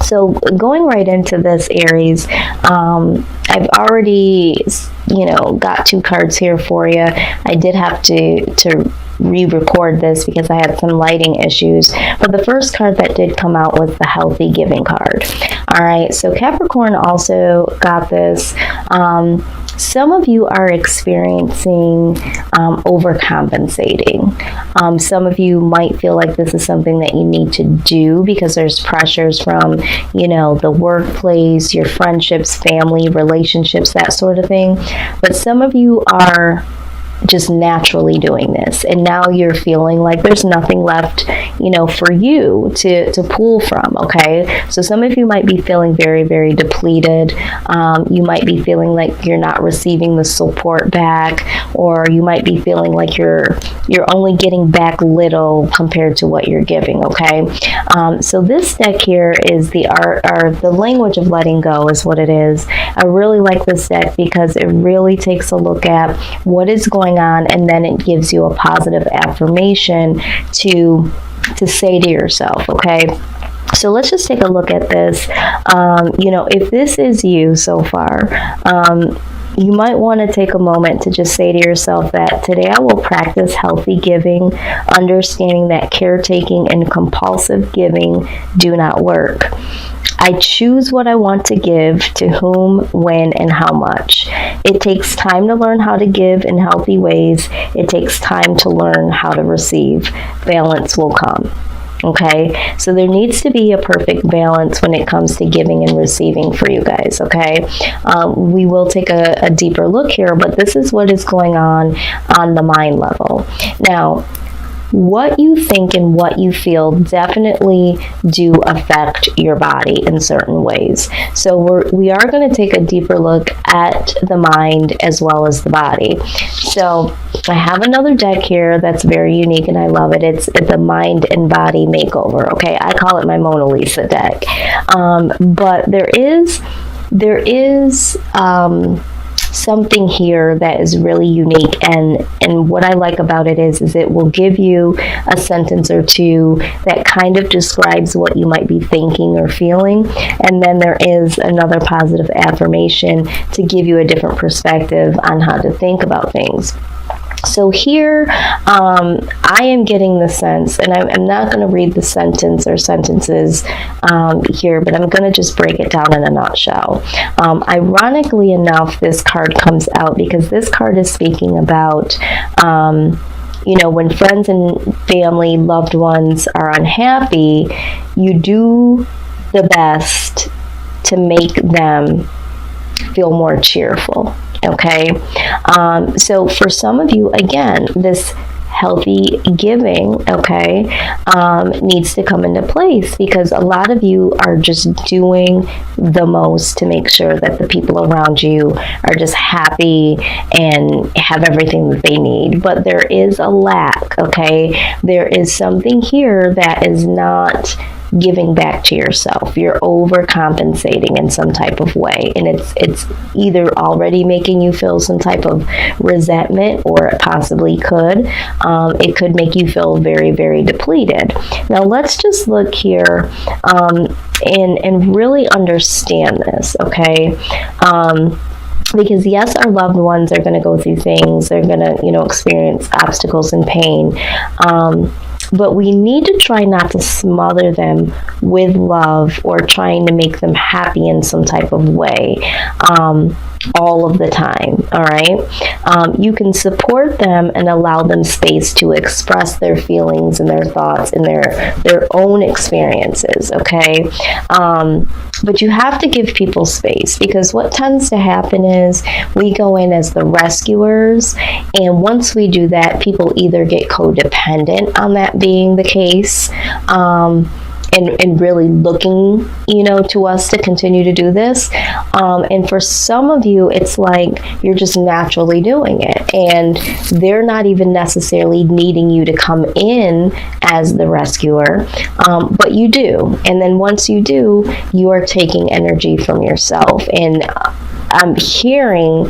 So going right into this, Aries, I've already, got 2 cards here for you. I did have to re-record this because I had some lighting issues. But the first card that did come out was the healthy giving card. All right, so Capricorn also got this. Some of you are experiencing overcompensating. Some of you might feel like this is something that you need to do because there's pressures from, the workplace, your friendships, family, relationships, that sort of thing. But some of you are just naturally doing this, and now you're feeling like there's nothing left for you to pull from. Okay, so some of you might be feeling very, very depleted. You might be feeling like you're not receiving the support back, or you might be feeling like you're only getting back little compared to what you're giving. Okay, so this deck here is the art, or the language of letting go is what it is. I really like this deck because it really takes a look at what is going on, and then it gives you a positive affirmation to say to yourself. Okay, so let's just take a look at this. If this is you so far, you might want to take a moment to just say to yourself that today I will practice healthy giving, understanding that caretaking and compulsive giving do not work. I choose what I want to give, to whom, when, and how much. It takes time to learn how to give in healthy ways. It takes time to learn how to receive. Balance will come. Okay, so there needs to be a perfect balance when it comes to giving and receiving for you guys. Okay, we will take a deeper look here, but this is what is going on the mind level. Now, what you think and what you feel definitely do affect your body in certain ways. So we are going to take a deeper look at the mind as well as the body. So I have another deck here that's very unique and I love it. It's the Mind and Body Makeover. Okay, I call it my Mona Lisa deck. But there is something here that is really unique, and what I like about it is it will give you a sentence or two that kind of describes what you might be thinking or feeling, and then there is another positive affirmation to give you a different perspective on how to think about things. So here, I am getting the sense, and I'm not going to read the sentence or sentences here, but I'm going to just break it down in a nutshell. Ironically enough, this card comes out because this card is speaking about, when friends and family, loved ones are unhappy, you do the best to make them feel more cheerful. Okay, so for some of you, again, this healthy giving, okay, needs to come into place because a lot of you are just doing the most to make sure that the people around you are just happy and have everything that they need. But there is a lack, okay? There is something here that is not giving back to yourself. You're overcompensating in some type of way, and it's either already making you feel some type of resentment, or it possibly could. It could make you feel very, very depleted. Now let's just look here and really understand this, okay? Because yes, our loved ones are going to go through things. They're going to, experience obstacles and pain. But we need to try not to smother them with love or trying to make them happy in some type of way all of the time, all right? You can support them and allow them space to express their feelings and their thoughts and their own experiences, okay? But you have to give people space, because what tends to happen is we go in as the rescuers, and once we do that, people either get codependent on that being the case, and really looking, to us to continue to do this. And for some of you, it's like you're just naturally doing it, and they're not even necessarily needing you to come in as the rescuer, but you do. And then once you do, you are taking energy from yourself. And I'm hearing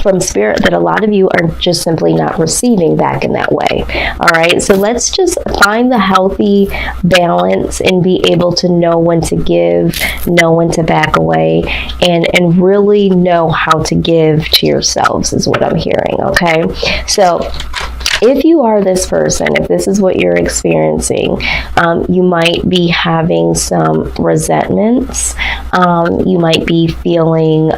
from Spirit that a lot of you are just simply not receiving back in that way. All right, so let's just find the healthy balance and be able to know when to give, know when to back away, and really know how to give to yourselves is what I'm hearing. Okay, so if you are this person, if this is what you're experiencing, you might be having some resentments. You might be feeling,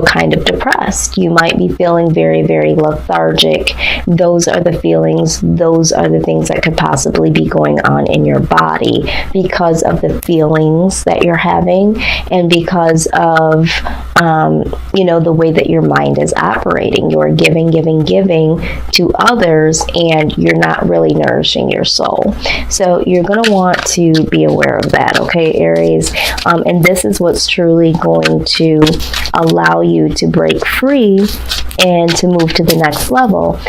kind of depressed. You might be feeling very, very lethargic. Those are the feelings. Those are the things that could possibly be going on in your body because of the feelings that you're having and because of, the way that your mind is operating. You're giving to others, and you're not really nourishing your soul. So you're going to want to be aware of that, okay, Aries? And this is what's truly going to allow you to break free and to move to the next level.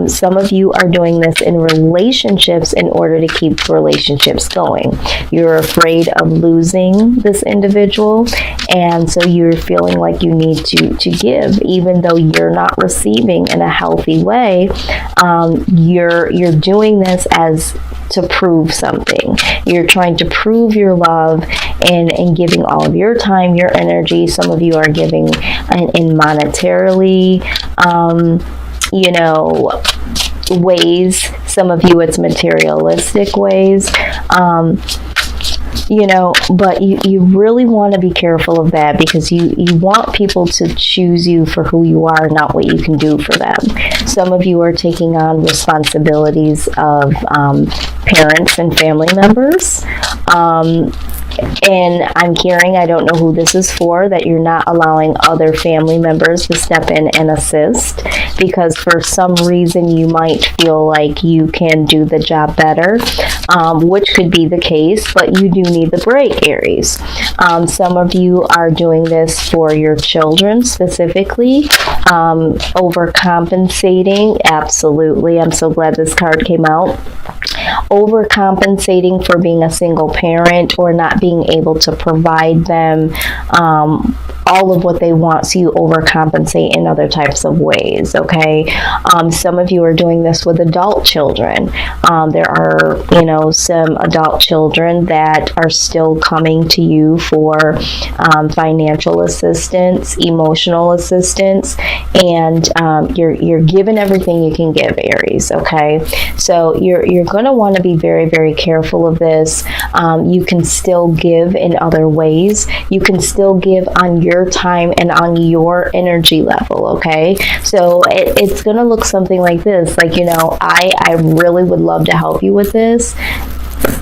Some of you are doing this in relationships in order to keep relationships going. You're afraid of losing this individual, and so you're feeling like you need to give, even though you're not receiving in a healthy way. You're doing this as to prove something. You're trying to prove your love and giving all of your time, your energy. Some of you are giving in monetarily, ways. Some of you it's materialistic ways. But you really want to be careful of that, because you want people to choose you for who you are, not what you can do for them. Some of you are taking on responsibilities of parents and family members. And I'm hearing, I don't know who this is for, that you're not allowing other family members to step in and assist, because for some reason you might feel like you can do the job better, which could be the case, but you do need the break, Aries. Some of you are doing this for your children specifically, overcompensating. Absolutely. I'm so glad this card came out. Overcompensating for being a single parent or not being able to provide them all of what they want, so you overcompensate in other types of ways, okay? Some of you are doing this with adult children. There are, some adult children that are still coming to you for financial assistance, emotional assistance, and you're given everything you can give, Aries, okay? So you're going to want to be very, very careful of this. You can still give in other ways. You can still give on your time and on your energy level, okay? So it's going to look something like this, like, I really would love to help you with this.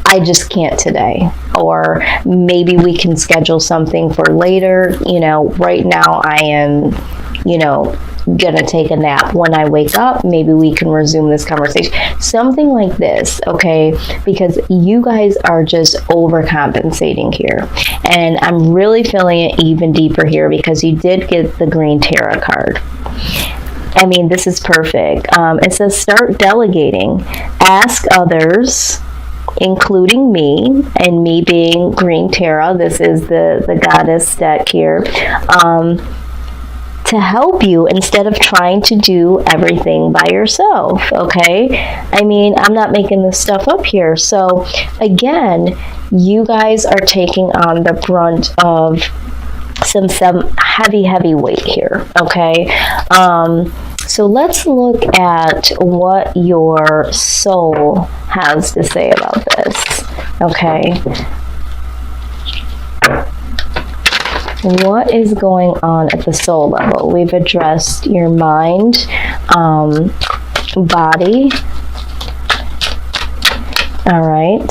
I just can't today. Or maybe we can schedule something for later. Right now I am, gonna take a nap. When I wake up, maybe we can resume this conversation. Something like this, okay? Because you guys are just overcompensating here. And I'm really feeling it even deeper here, because you did get the green tarot card. I mean, this is perfect. It says start delegating. Ask others, including me, and me being green tarot. This is the goddess deck here. To help you instead of trying to do everything by yourself, okay? I mean, I'm not making this stuff up here. So again, you guys are taking on the brunt of some heavy weight here, okay? So let's look at what your soul has to say about this, okay? What is going on at the soul level? We've addressed your mind, body. All right.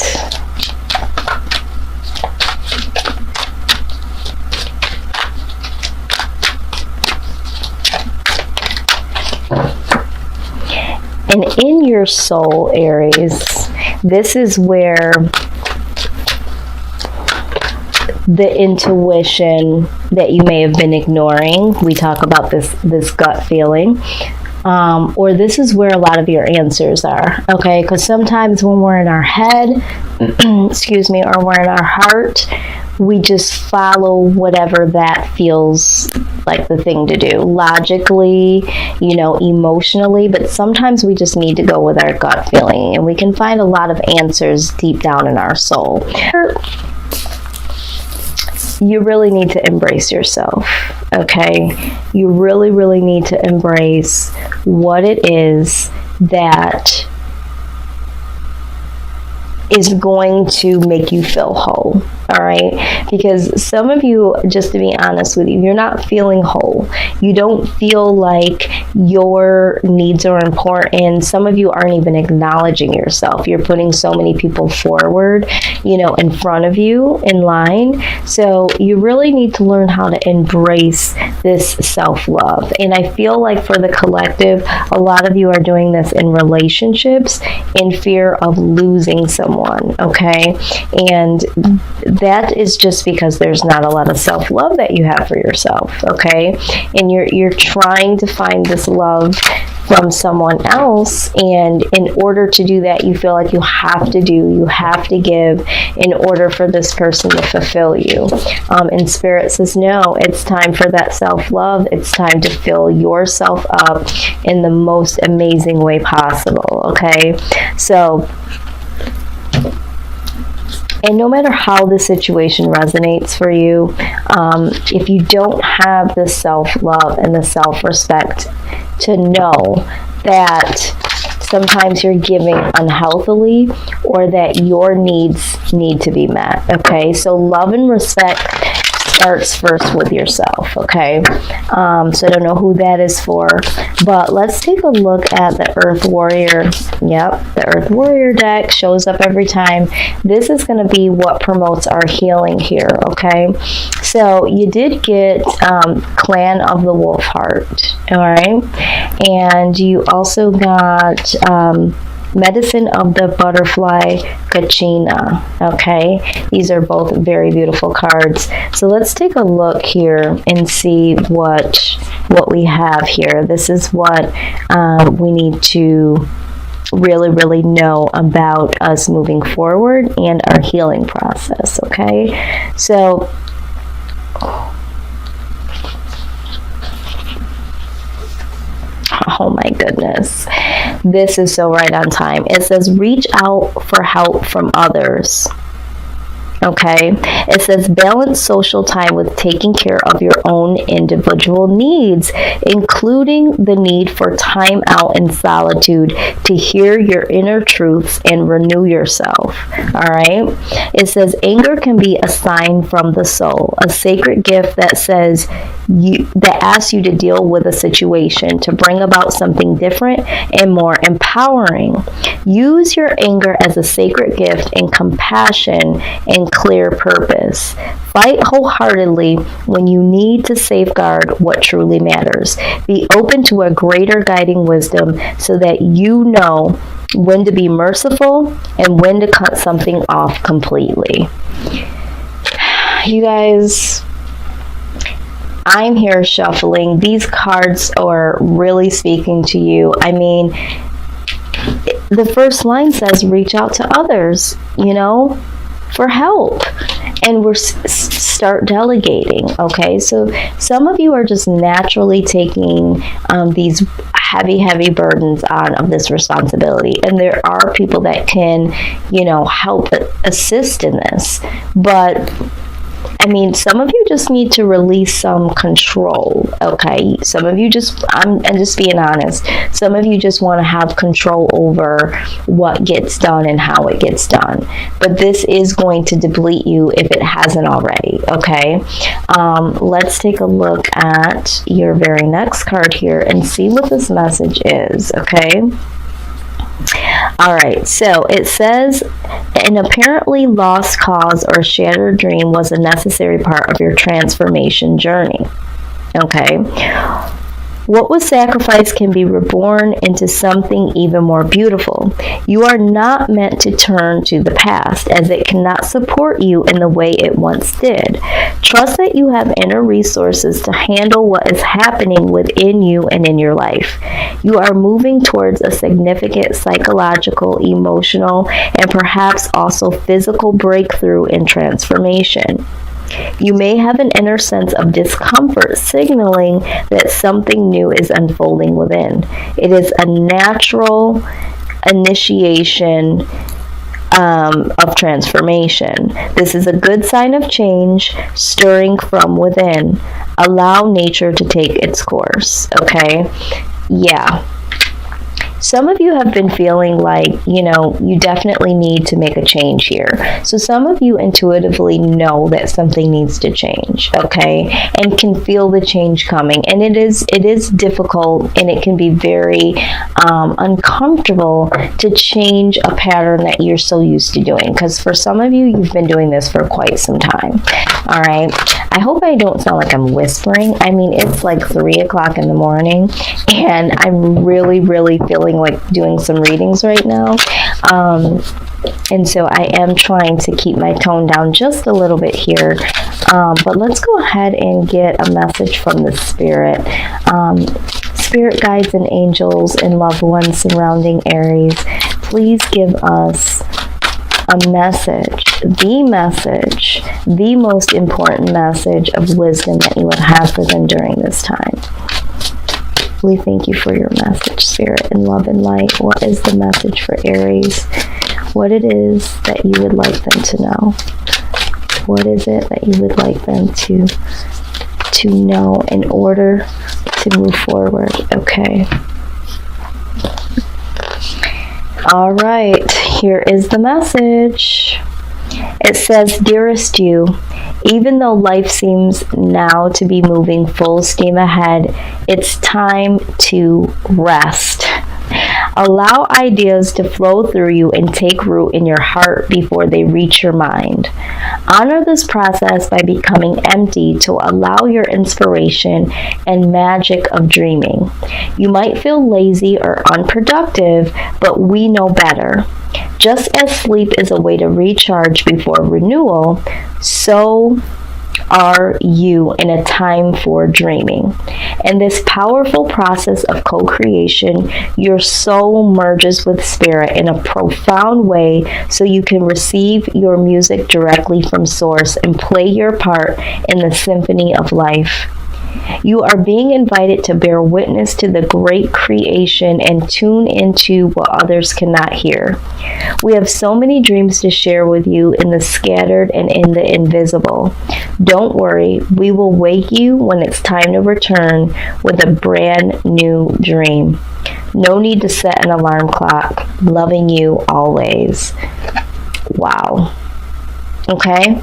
And in your soul, Aries, this is where the intuition that you may have been ignoring, we talk about this gut feeling, or this is where a lot of your answers are, okay? Because sometimes when we're in our head, excuse me, or we're in our heart, we just follow whatever that feels like the thing to do, logically, emotionally, but sometimes we just need to go with our gut feeling, and we can find a lot of answers deep down in our soul. You really need to embrace yourself, okay? You really, really need to embrace what it is that is going to make you feel whole, all right? Because some of you, just to be honest with you, you're not feeling whole. You don't feel like your needs are important. Some of you aren't even acknowledging yourself. You're putting so many people forward, in front of you in line. So you really need to learn how to embrace this self-love. And I feel like for the collective, a lot of you are doing this in relationships in fear of losing someone. Okay, and that is just because there's not a lot of self-love that you have for yourself. Okay, and you're trying to find this love from someone else, and in order to do that, you feel like you have to give in order for this person to fulfill you. And Spirit says, no, it's time for that self-love. It's time to fill yourself up in the most amazing way possible. Okay, so, and no matter how the situation resonates for you, if you don't have the self-love and the self-respect to know that sometimes you're giving unhealthily or that your needs need to be met, okay? So love and respect starts first with yourself, okay? So I don't know who that is for, but let's take a look at the Earth Warrior. Yep, the Earth Warrior deck shows up every time. This is going to be what promotes our healing here, okay? So you did get Clan of the Wolf Heart, all right? And you also got Medicine of the Butterfly Kachina. Okay, these are both very beautiful cards. So let's take a look here and see what we have here. This is what we need to really, really know about us moving forward and our healing process. Okay, so oh my goodness, this is so right on time. It says reach out for help from others. Okay, it says balance social time with taking care of your own individual needs, including the need for time out in solitude to hear your inner truths and renew yourself. All right, it says anger can be a sign from the soul, a sacred gift that says that asks you to deal with a situation to bring about something different and more empowering. Use your anger as a sacred gift and compassion and clear purpose. Fight wholeheartedly when you need to safeguard what truly matters. Be open to a greater guiding wisdom so that you know when to be merciful and when to cut something off completely. You guys, I'm here shuffling. These cards are really speaking to you. I mean, the first line says reach out to others, for help, and we're start delegating. Okay, so some of you are just naturally taking these heavy burdens on of this responsibility, and there are people that can help assist in this, but I mean, some of you just need to release some control, okay? Some of you I'm just being honest, some of you just want to have control over what gets done and how it gets done. But this is going to deplete you if it hasn't already, okay? Let's take a look at your very next card here and see what this message is, okay? All right, so it says an apparently lost cause or shattered dream was a necessary part of your transformation journey. Okay. What was sacrificed can be reborn into something even more beautiful. You are not meant to turn to the past, as it cannot support you in the way it once did. Trust that you have inner resources to handle what is happening within you and in your life. You are moving towards a significant psychological, emotional, and perhaps also physical breakthrough and transformation. You may have an inner sense of discomfort, signaling that something new is unfolding within. It is a natural initiation of transformation. This is a good sign of change stirring from within. Allow nature to take its course, okay? Yeah. Some of you have been feeling like, you definitely need to make a change here. So some of you intuitively know that something needs to change, okay? And can feel the change coming. And it is difficult, and it can be very uncomfortable to change a pattern that you're so used to doing. Because for some of you, you've been doing this for quite some time, all right? I hope I don't sound like I'm whispering. I mean, it's like 3 o'clock in the morning, and I'm really, really feeling like doing some readings right now, and so I am trying to keep my tone down just a little bit here, but let's go ahead and get a message from the spirit guides and angels and loved ones surrounding Aries. Please give us a message, the most important message of wisdom that you would have for them during this time. We thank you for your message, Spirit, and love and light. What is the message for Aries? What it is that you would like them to know? What is it that you would like them to know in order to move forward? Okay. All right, here is the message. It says, "Dearest you, even though life seems now to be moving full steam ahead, it's time to rest. Allow ideas to flow through you and take root in your heart before they reach your mind. Honor this process by becoming empty to allow your inspiration and magic of dreaming. You might feel lazy or unproductive, but we know better. Just as sleep is a way to recharge before renewal, so are you in a time for dreaming. In this powerful process of co-creation, your soul merges with spirit in a profound way so you can receive your music directly from source and play your part in the symphony of life. You are being invited to bear witness to the great creation and tune into what others cannot hear. We have so many dreams to share with you in the scattered and in the invisible. Don't worry, we will wake you when it's time to return with a brand new dream. No need to set an alarm clock. Loving you always." Wow. Okay?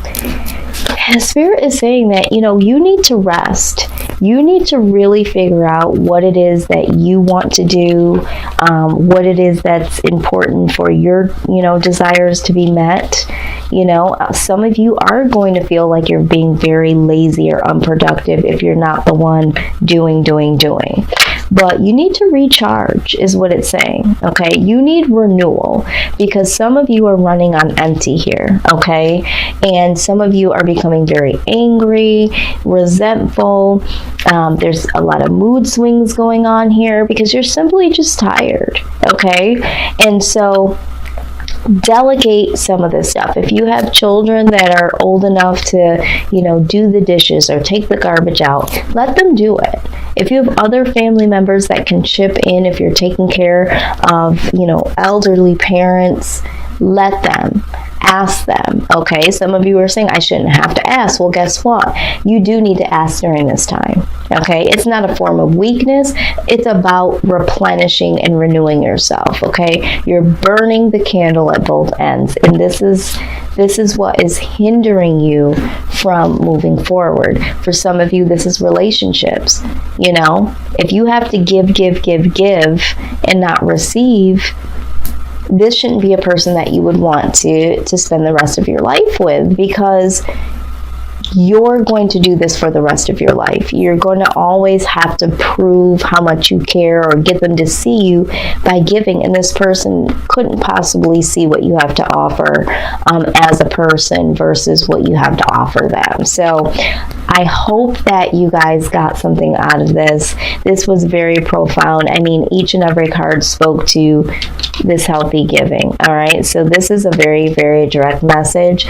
And Spirit is saying that, you need to rest. You need to really figure out what it is that you want to do, what it is that's important for your, desires to be met. Some of you are going to feel like you're being very lazy or unproductive if you're not the one doing. But you need to recharge is what it's saying, okay? You need renewal because some of you are running on empty here, okay? And some of you are becoming very angry, resentful. There's a lot of mood swings going on here because you're simply just tired, okay? And so delegate some of this stuff. If you have children that are old enough to, do the dishes or take the garbage out, let them do it. If you have other family members that can chip in, if you're taking care of, elderly parents, let them. Ask them, okay? Some of you are saying, I shouldn't have to ask. Well, guess what? You do need to ask during this time, okay? It's not a form of weakness. It's about replenishing and renewing yourself, okay? You're burning the candle at both ends, and this is what is hindering you from moving forward. For some of you, this is relationships, If you have to give, and not receive, this shouldn't be a person that you would want to spend the rest of your life with, because you're going to do this for the rest of your life. You're going to always have to prove how much you care or get them to see you by giving, and this person couldn't possibly see what you have to offer as a person versus what you have to offer them. So I hope that you guys got something out of this. This was very profound. I mean, each and every card spoke to this healthy giving. All right, so this is a very, very direct message.